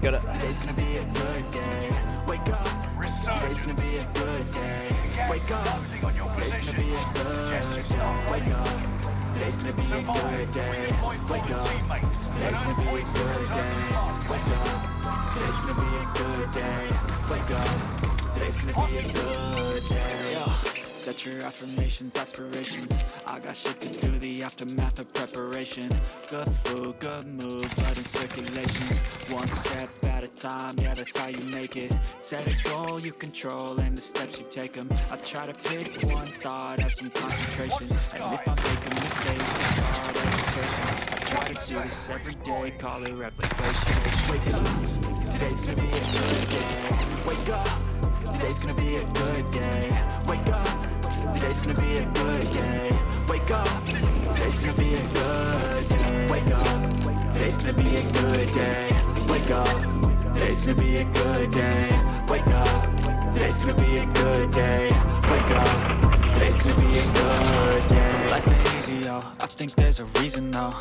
get it. Today's gonna be a good day. Wake up. Today's gonna be a good day. Wake up. Today's gonna be a good day. Wake up. Today's gonna be a good day. Wake up. Today's gonna be a good day. Wake up. Today's gonna be a good day. Wake up. Today's gonna be a good day. Yo. Set your affirmations, aspirations. I got shit to do, the aftermath of preparation. Good food, good mood, blood in circulation. One step at a time, yeah, that's how you make it. Set a goal you control and the steps you take them. I try to pick one thought, have some concentration. And if I make a mistake, it's hard education. I try to do this every day, call it replication. Wake up, today's gonna be a good day. Wake up, today's gonna be a good day. Wake up. Today's gonna be a good day. Wake up. Today's gonna be a good day. Wake up. Today's gonna be a good day. Wake up. Today's gonna be a good day. Wake up. Today's gonna be a good day. Wake up. Today's gonna be a good day. So life ain't easy, yo. I think there's a reason, though.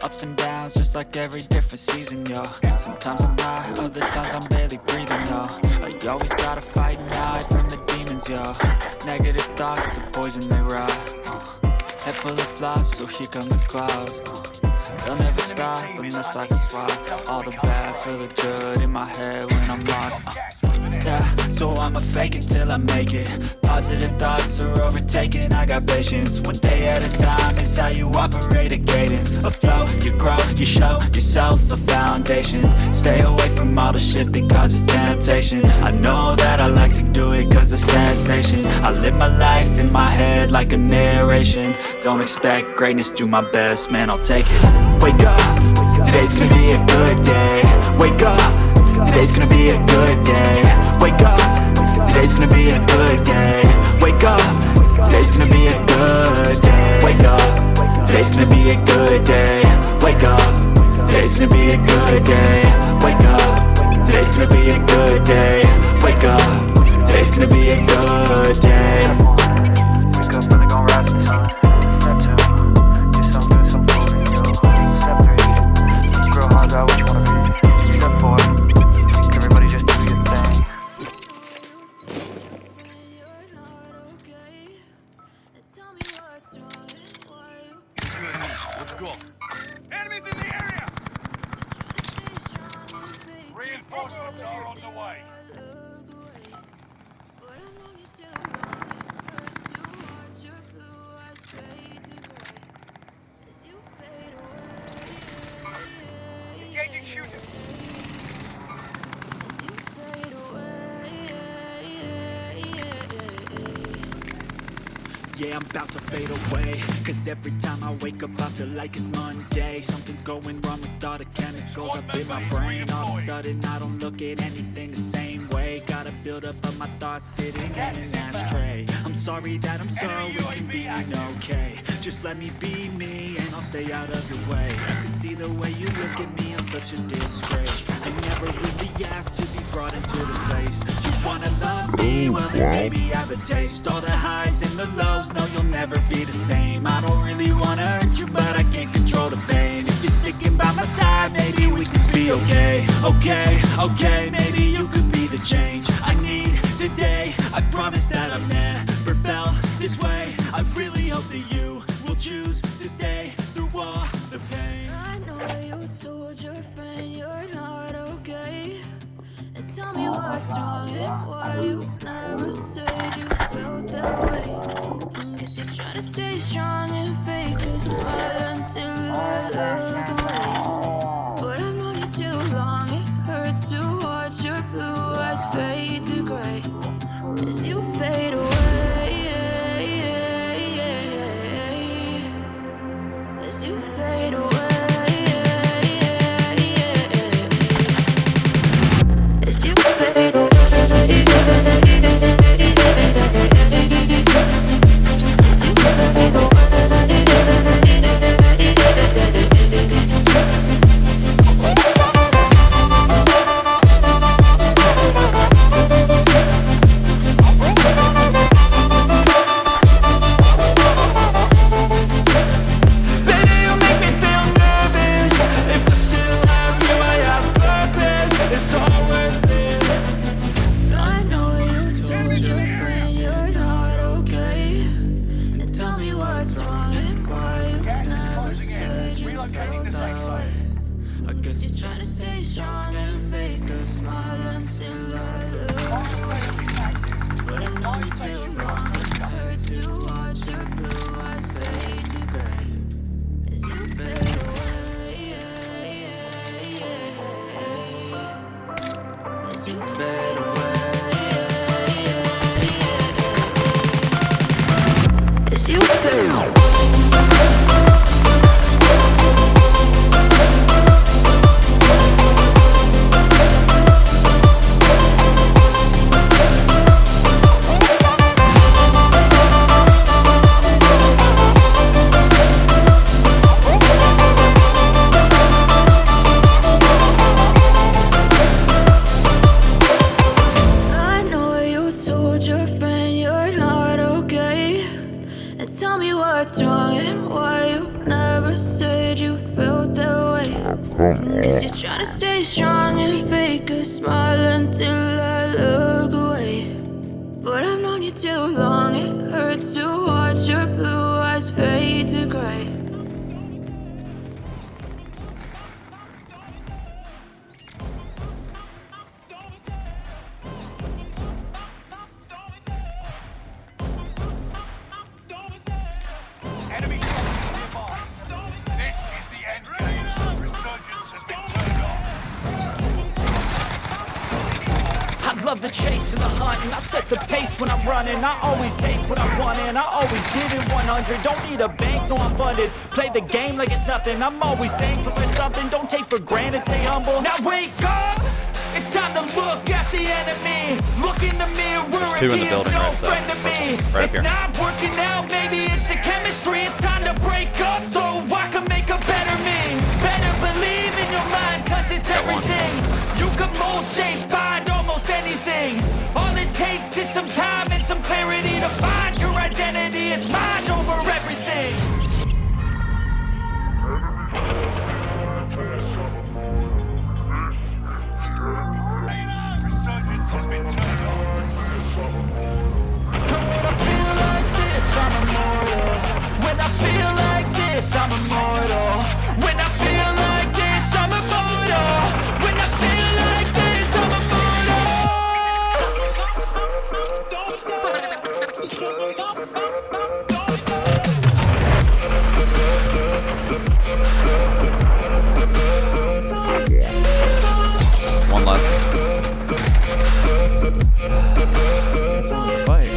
Ups and downs, just like every different season, yo. Sometimes I'm high, other times I'm barely breathing, yo. I always gotta fight and hide from the demons, yo. Negative thoughts, are poison they rot. Head full of flies, so here come the clouds. They'll never stop unless I can swap all the bad for the good in my head when I'm lost. Yeah, so I'ma fake it till I make it. Positive thoughts are overtaken, I got patience. One day at a time is how you operate a cadence. A flow, you grow, you show yourself a foundation. Stay away from all the shit that causes temptation. I know that I like to do it cause it's sensation. I live my life in my head like a narration. Don't expect greatness, do my best, man, I'll take it. Wake up, today's gonna be a good day. Wake up, today's gonna be a good day. Wake up, today's gonna be a good day. Wake up, today's gonna be a good day. Wake up, today's gonna be a good day. Wake up, today's gonna be a good day. Wake up, today's gonna be a good day. Wake up, today's gonna be a good day. Wake up, really gon' rise in the sun. Step 2, get some good, some food in you. Step 3, grow hard out what you wanna be. Step 4, everybody just do your thing. Let's go. Enemies in the area! Reinforcements are on the way. Engaging shooters. Yeah, I'm about to fade away. Cause every time I wake up I feel like it's Monday. Something's going wrong with all the chemicals up in my brain. All of a sudden I don't look at anything the same way. Gotta build up of my thoughts sitting in an ashtray. I'm sorry that I'm so inconvenient, okay. Just let me be me and I'll stay out of your way. I can see the way you look at me, I'm such a disgrace. I never really asked to be brought into this place. You wanna love me? Well then maybe have a taste. All the highs and the lows, no you'll never be the same. I don't really wanna hurt you but I can't control the pain. If you're sticking by my side maybe we could be okay. Okay, maybe you could be the change I need today. I promise that I've never felt this way. I really hope that you will choose to stay through all the pain. I know you told your friend you're not okay, and tell me what's wrong and why you never said you felt that way. Guess you're trying to stay strong and fake a smile until I look away. But I've known you too long, it hurts to watch your blue eyes fade to gray as you fade away. As you fade away. As you fade away. As you fade away. stay strong and fake a smile until I look away. But I've known you too long. It hurts to watch your blue eyes fade to gray as you fade away. As you fade away. As you fade away. Tell me what's wrong and why you never said you felt that way. Guess you're trying to stay strong and fake a smile until I look away. But I've known you too long, it hurts to watch your blue eyes fade to gray. Enemy troops nearby. This is the end game. Resurgence has been turned off. I love the chase and the hunt, and I set the pace when I'm running. I always take what I want and I always give it 100. Don't need a bank, no I'm funded. Play the game like it's nothing. I'm always thankful for something. Don't take for granted, stay humble. Now wake up! It's time to look at the enemy. Look in the mirror, There's two in the he is building no right side. friend to me. Right up It's here. not working out, maybe it's the chemistry. It's time to break up so I can make a better me. Better believe in your mind, cause it's Got one. everything. You can mold, shape, find almost anything. All it takes is some time and some clarity to find your identity. It's mind over everything. Resurgence has been turned off. When I feel like this, I'm immortal. When I feel like this, I'm immortal. When I feel like this, I'm immortal. When I feel like this, I'm One left. It's on the fight.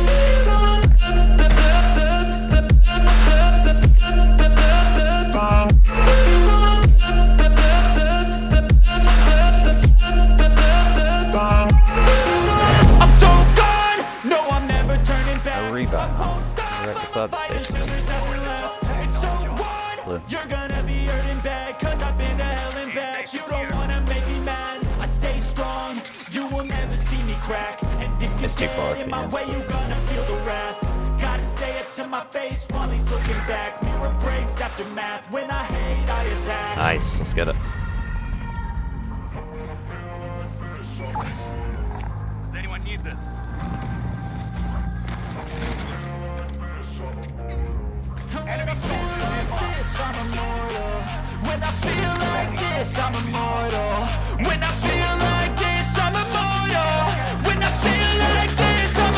I'm so gone. No, I'm never turning back. A rebound. Right beside the station. It's so what? Blue. You're gonna be hurting bad, cause I've been to hell and back. You don't wanna make me mad. I stay strong. You will never see me crack. And if you It's too far get in for my you. way, you gonna feel the wrath. Gotta say it to my face while he's looking back. Mirror breaks after math. When I hate, I attack. Nice. Let's get it. Does anyone need this? Enemy troops nearby. I'm immortal. When I feel like this, I'm immortal. When I feel like this, I'm immortal. When I feel like this, I'm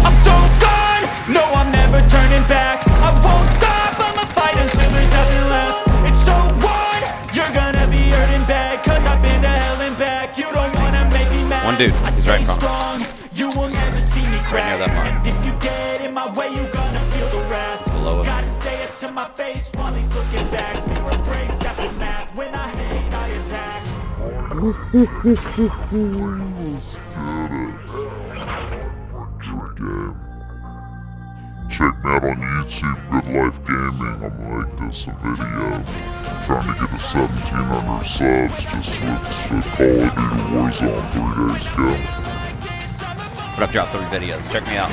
I'm so gone. No, I'm never turning back. I won't stop. I'ma fight until there's nothing left. It's so what? You're gonna be hurting bad, cause I've been to hell and back. You don't wanna make me mad. One dude. I He's right in stay front of us. strong. You will never see me crack. near that mark. And if you get in my way, you gonna feel the wrath. below us. Gotta say it to my face while he's looking back. Mirror breaks after math. When I hate, I attack. Check check me out on YouTube, Good Life Gaming. I'm gonna make this a video. Trying to get to 1,700 subs. Just switched to Call of Duty Warzone 3 days ago. But I've dropped 3 videos. Check me out.